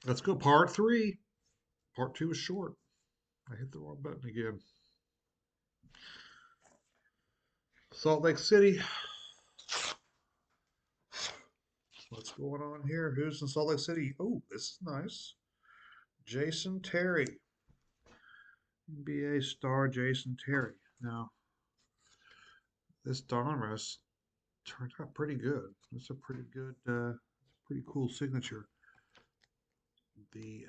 Let's go part three. Part two is short. I hit the wrong button again. Salt Lake City. What's going on here? Who's in Salt Lake City? Oh, this is nice. Jason Terry. NBA star Jason Terry. Now, this Donruss turned out pretty good. It's a pretty good, pretty cool signature. The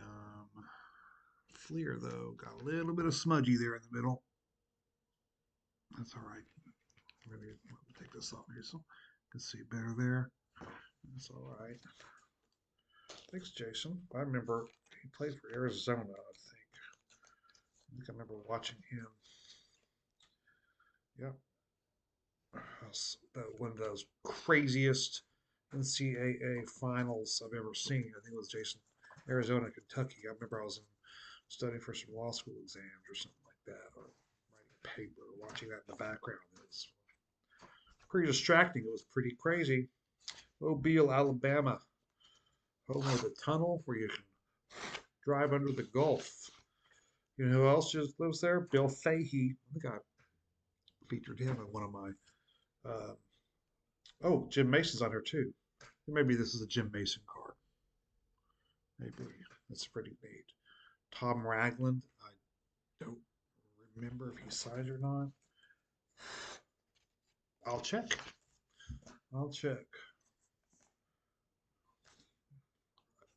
Fleer, though, got a little bit of smudgy there in the middle. That's all right. Maybe let me take this off here so you can see better there. That's all right. Thanks, Jason. I remember he played for Arizona, I think. I remember watching him. Yep. That's one of those craziest NCAA finals I've ever seen. I think it was Jason, Arizona, Kentucky. I remember I was studying for some law school exams or something like that, or writing a paper, or watching that in the background. It was pretty distracting. It was pretty crazy. Mobile, Alabama, home of the tunnel where you can drive under the Gulf. You know who else just lives there? Bill Fahey. I think I featured him in one of my. Uh, oh, Jim Mason's on here too. Maybe this is a Jim Mason card. Maybe that's pretty neat. Tom Ragland. I don't remember if he signed or not. I'll check. I'll check.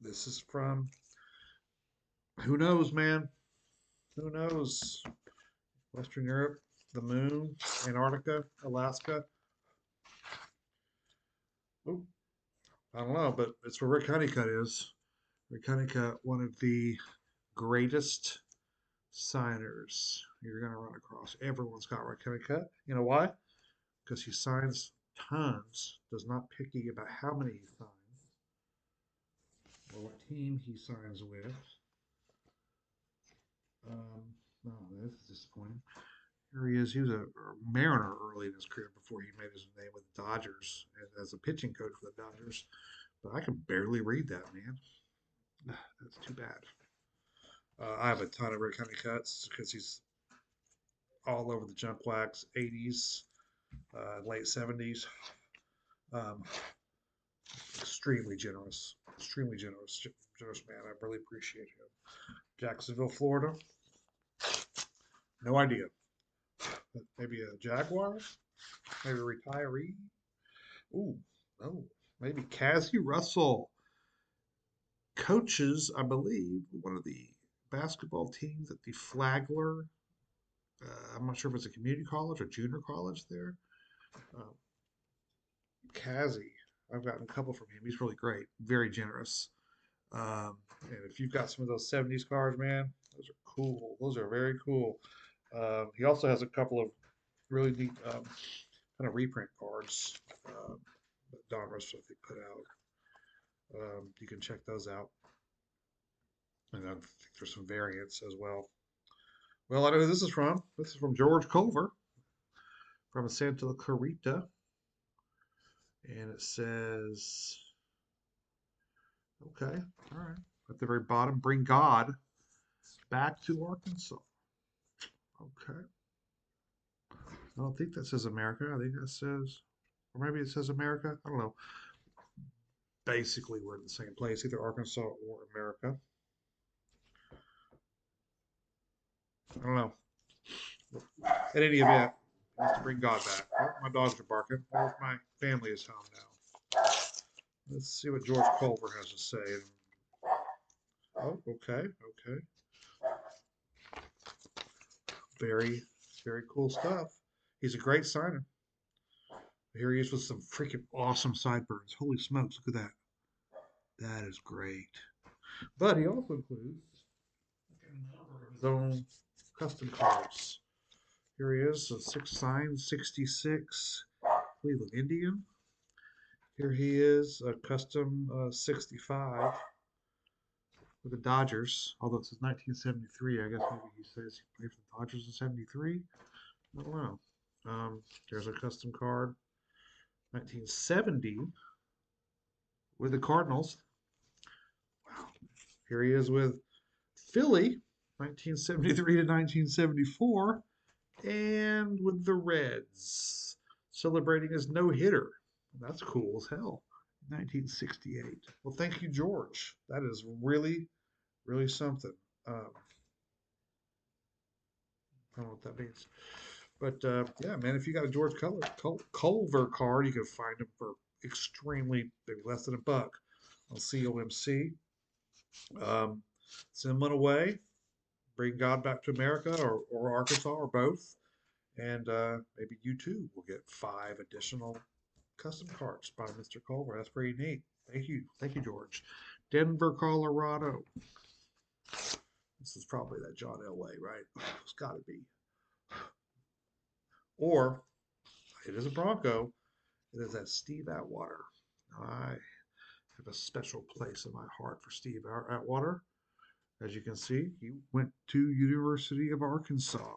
This is from. Who knows, man? Who knows? Western Europe, the moon, Antarctica, Alaska. Oh, I don't know, but it's where Rick Honeycutt is. Rick Honeycutt, one of the greatest signers you're going to run across. Everyone's got Rick Honeycutt. You know why? Because he signs tons, does not picky about how many he signs or what team he signs with. No, this is disappointing. Here he is. He was a Mariner early in his career before he made his name with the Dodgers and as a pitching coach for the Dodgers. But I can barely read that, man. That's too bad. I have a ton of Rick Honeycutts because he's all over the junk wax, 80s, late 70s. Um, extremely generous man. I really appreciate him. Jacksonville, Florida. No idea. Maybe a Jaguar? Maybe a retiree? Ooh, no. Maybe Cassie Russell coaches, I believe, one of the basketball teams at the Flagler. I'm not sure if it's a community college or junior college there. Uh, Cassie, I've gotten a couple from him. He's really great, very generous. And if you've got some of those 70s cars, man, those are cool. Those are very cool. He also has a couple of really neat kind of reprint cards that Don Russell, I think, put out. You can check those out. And I think there's some variants as well. Well, I know who this is from. This is from George Culver from Santa Clarita. And it says, okay, all right. At the very bottom, bring God back to Arkansas. Okay. I don't think that says America. I think that says, or maybe it says America. I don't know. Basically, we're in the same place, either Arkansas or America. I don't know. At any event, he wants to bring God back. Oh, my dogs are barking. Oh, my family is home now. Let's see what George Culver has to say. Oh, okay, okay. Very, very cool stuff. He's a great signer. Here he is with some freaking awesome sideburns. Holy smokes, look at that. That is great. But he also includes a number of his own custom cards. Here he is, a six sign, 66 Cleveland Indian. Here he is, a custom 65 with the Dodgers. Although it says 1973, I guess maybe he says he played for the Dodgers in 73. I don't know. There's a custom card, 1970 with the Cardinals. Wow. Here he is with Philly, 1973 to 1974, and with the Reds, celebrating his no-hitter. That's cool as hell. 1968. Well, thank you, George. That is really, really something. I don't know what that means. But yeah, man, if you got a George Culver card, you can find them for extremely maybe less than $1 on COMC. Um, send one away, bring God back to America or Arkansas or both, and maybe you too will get 5 additional custom cards by Mr. Culver. That's pretty neat. Thank you, George. Denver, Colorado. This is probably that John Elway, right? It's got to be. Or it is a Bronco. It is that Steve Atwater. I have a special place in my heart for Steve Atwater. As you can see, he went to University of Arkansas.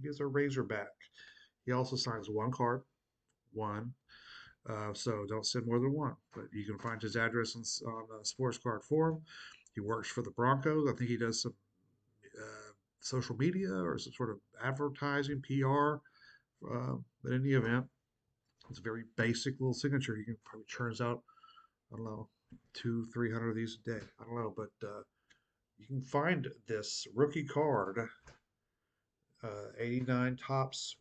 He is a Razorback. He also signs one card, one. So don't send more than one. But you can find his address on Sports Card Forum. He works for the Broncos. I think he does some social media or some sort of advertising, PR. But in the event, it's a very basic little signature. He can probably churns out, I don't know, 200-300 of these a day. I don't know, but you can find this rookie card, 89 tops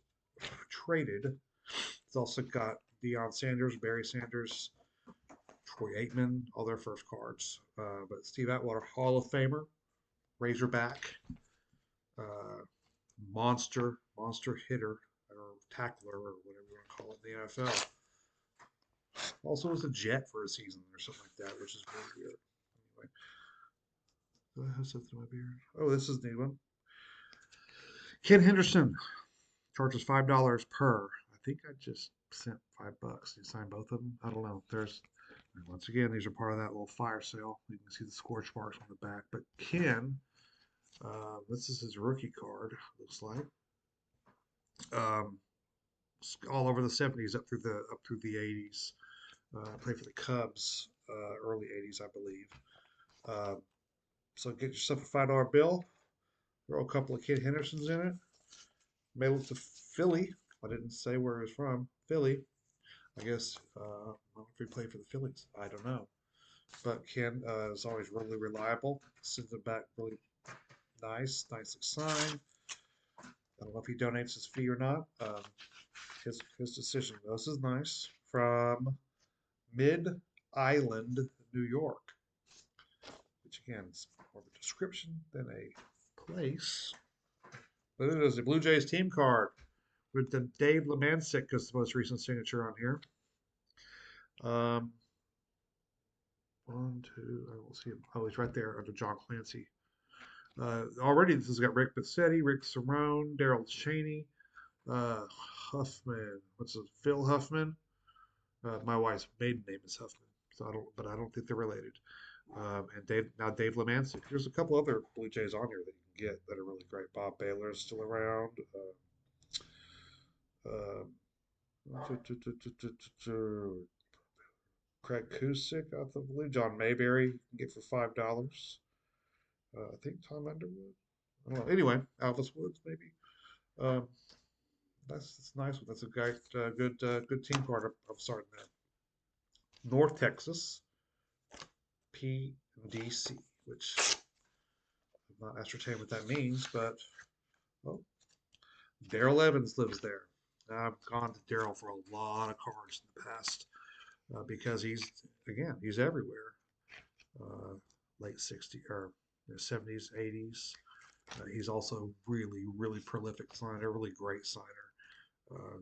traded. It's also got Deion Sanders, Barry Sanders, Troy Aikman, all their first cards. But Steve Atwater, Hall of Famer, Razorback, uh, monster hitter or tackler or whatever you want to call it in the NFL. Also was a Jet for a season or something like that, which is really weird. Anyway, do I have something in my beard? Oh, this is a neat one. Ken Henderson charges $5 per. I think I just sent $5. You sign both of them? I don't know. Once again, these are part of that little fire sale. You can see the scorch marks on the back. But Ken, this is his rookie card, looks like. Um, all over the 70s up through the 80s. Played for the Cubs, early 80s, I believe. Uh, so get yourself a $5 bill. Throw a couple of Kid Hendersons in it. Mail it to Philly. I didn't say where he's from. Philly. I guess I don't know if he played for the Phillies. I don't know. But Ken is always really reliable. Sends it back really nicely signed. I don't know if he donates his fee or not. His decision. This is nice from Mid Island, New York, which again is more of a description than a place. But it is a Blue Jays team card with the Dave Lemancic as the most recent signature on here. One, two, I will see him. Oh, he's right there under John Clancy. Already, this has got Rick Bassetti, Rick Cerrone, Daryl Cheney, Huffman. What's it? Phil Huffman. My wife's maiden name is Huffman, but I don't think they're related. And Dave Lemancic. There's a couple other Blue Jays on here that you can get that are really great. Bob Baylor is still around. Uh, Craig Kusick, I believe. John Mayberry you can get for $5. I think Tom Underwood. I don't know. Anyway, Alvis Woods maybe. Um, that's nice. That's a good team card. I'm starting that. North Texas, PDC, which I'm not ascertained what that means, but oh, Daryl Evans lives there. I've gone to Daryl for a lot of cards in the past because he's everywhere. Late 60s or 70s, 80s. He's also really prolific signer, a really great signer. Uh,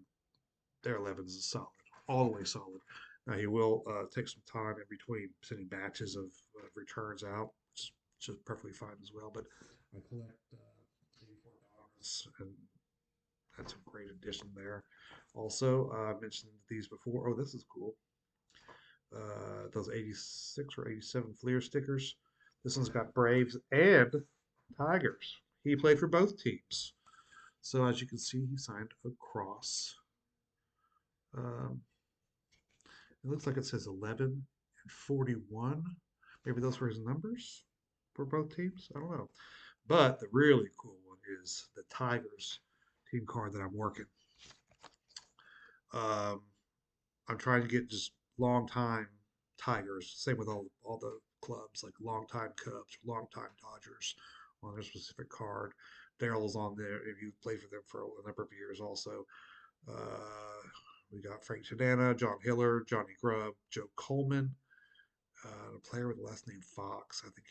Daryl Evans is solid, all the way solid. Now he will take some time in between sending batches of returns out, which is perfectly fine as well. But I collect $84, and that's a great addition there. Also, I mentioned these before. Oh, this is cool. Those 86 or 87 Fleer stickers. This one's got Braves and Tigers. He played for both teams. So as you can see, he signed across. Um, it looks like it says 11 and 41. Maybe those were his numbers. for both teams. I don't know. But the really cool one is the Tigers team card that I'm working. Um, I'm trying to get just long time Tigers. Same with all the clubs, like long time Cubs, long time Dodgers on their specific card. Daryl's on there if you played for them for a number of years also. Uh, we got Frank Tanana, John Hiller, Johnny Grubb, Joe Coleman, a player with the last name Fox. I think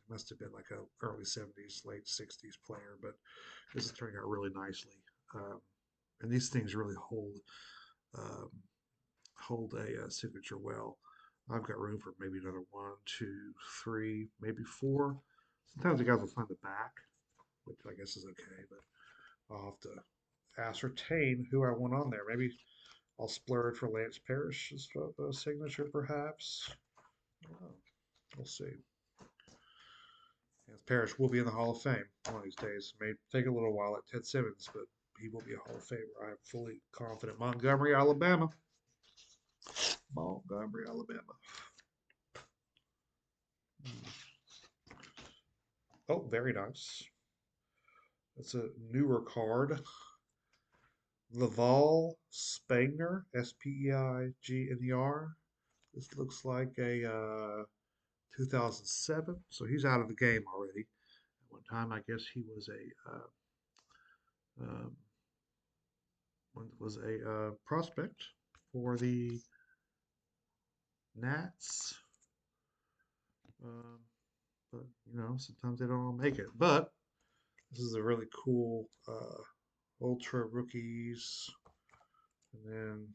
must have been like a early 70s, late 60s player, but this is turning out really nicely. Um, and these things really um, hold a signature well. I've got room for maybe another one, two, three, maybe four. Sometimes the guys will find the back, which I guess is okay, but I'll have to ascertain who I want on there. Maybe I'll splurge for Lance Parrish's signature, perhaps. I don't know. We'll see. Lance Parrish will be in the Hall of Fame one of these days. It may take a little while like Ted Simmons, but he will be a Hall of Famer. I'm fully confident. Montgomery, Alabama. Montgomery, Alabama. Oh, very nice. That's a newer card. Laval Spangner, Speigner. This looks like a 2007, so he's out of the game already. At one time, I guess he was um, a prospect for the Nats. Um, but sometimes they don't all make it. But this is a really cool ultra rookies, and then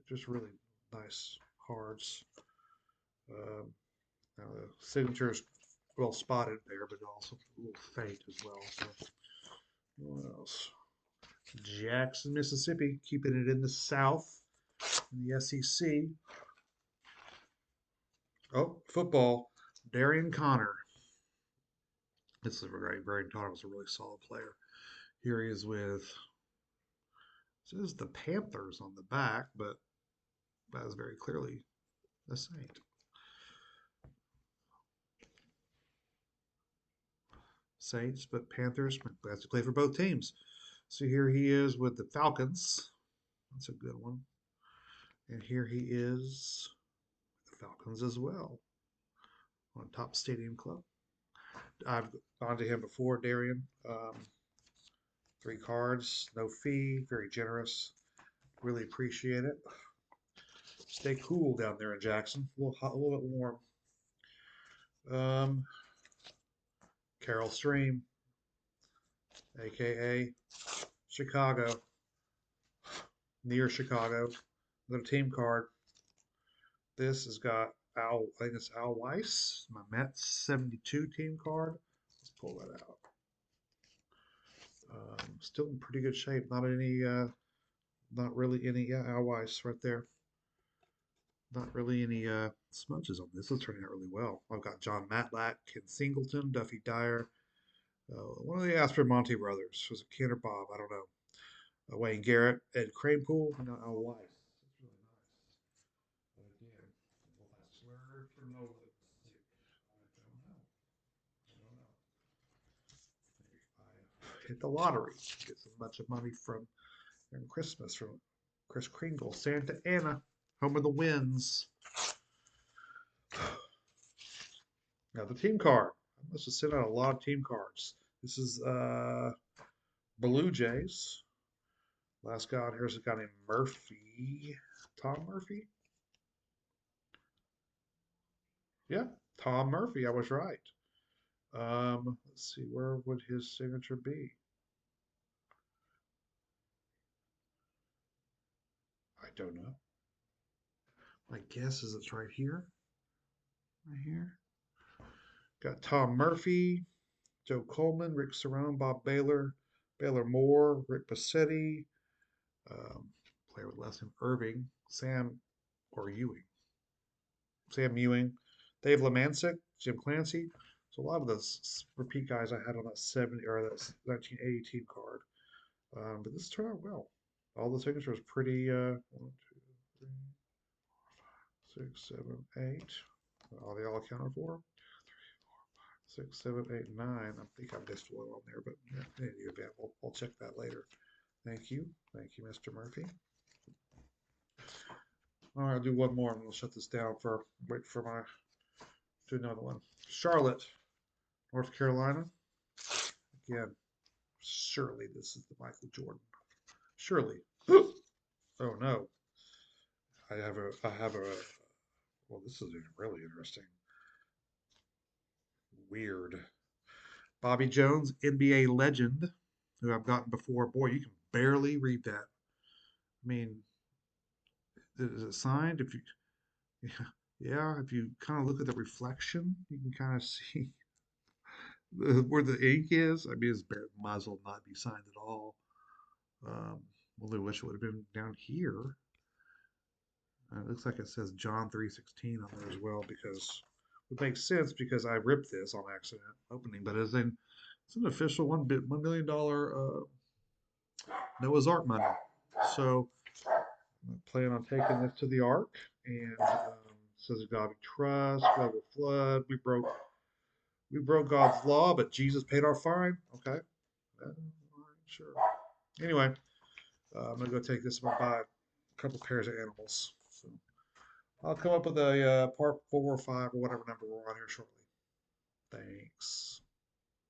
just really nice cards. Um, Now the signature is well spotted there, but also a little faint as well. So what else? Jackson, Mississippi, keeping it in the South, in the SEC. Oh, football. Darian Connor. This is a great. Darian Connor was a really solid player. Here he is with. This is the Panthers on the back, but that is very clearly the Saint. Saints, but Panthers. Has to play for both teams. So here he is with the Falcons. That's a good one. And here he is with the Falcons as well on Top Stadium Club. I've gone to him before, Darian. Three cards, no fee, very generous. Really appreciate it. Stay cool down there in Jackson. A little hot, a little bit warm. Um, Carol Stream, aka Chicago, near Chicago. Another team card. This has got Al. I think it's Al Weiss, my Mets '72 team card. Let's pull that out. Still in pretty good shape. Not really any. Yeah, Al Weiss right there. Not really any smudges on this. This is turning out really well. I've got John Matlack, Ken Singleton, Duffy Dyer. One of the Aspermonte brothers. Was it Ken or Bob? I don't know. Wayne Garrett, Ed Kranepool, and Al Weiss. That's really nice. But again, will I swerve for no lipstick? I don't know. I don't know. Maybe if I hit the lottery, get some bunch of money from Christmas from Chris Kringle, Santa Ana, home of the Winds. Now the team card. I must have sent out a lot of team cards. This is Blue Jays. Last guy on here is a guy named Murphy. Tom Murphy? Yeah, Tom Murphy. I was right. Let's see, where would his signature be? I don't know. My guess is it's right here. Right here. Got Tom Murphy, Joe Coleman, Rick Cerrone, Bob Baylor, Baylor Moore, Rick Bassetti, player with last name Irving, Sam Ewing, Dave Lemancic, Jim Clancy. So a lot of those repeat guys I had on that 70 or that 1980 team card. But this turned out well. All the signatures pretty 1, 2, 3, 6, 7, 8. Are they all accounted for? 6, 7, 8, 9. I think I missed one on there, but yeah, in any event, we'll check that later. Thank you. Thank you, Mr. Murphy. All right, I'll do one more and we'll shut this down for wait for my do another one. Charlotte, North Carolina. Again, surely this is the Michael Jordan. Surely. Oh no. I have a well, this is really interesting. Weird. Bobby Jones, NBA legend, who I've gotten before. Boy, you can barely read that. I mean, is it signed? If you, yeah, if you kind of look at the reflection, you can kind of see where the ink is. I mean, his might as well not be signed at all. Um, Only wish it would have been down here. It looks like it says John 3:16 on there as well because it makes sense because I ripped this on accident opening, but it's an official $1 million Noah's Ark money. So I plan on taking this to the Ark and says God we trust, global flood. We broke God's law, but Jesus paid our fine. Okay, sure. Anyway, I'm gonna go take this and buy a couple pairs of animals. So I'll come up with a part 4 or 5 or whatever number we're on here shortly. Thanks.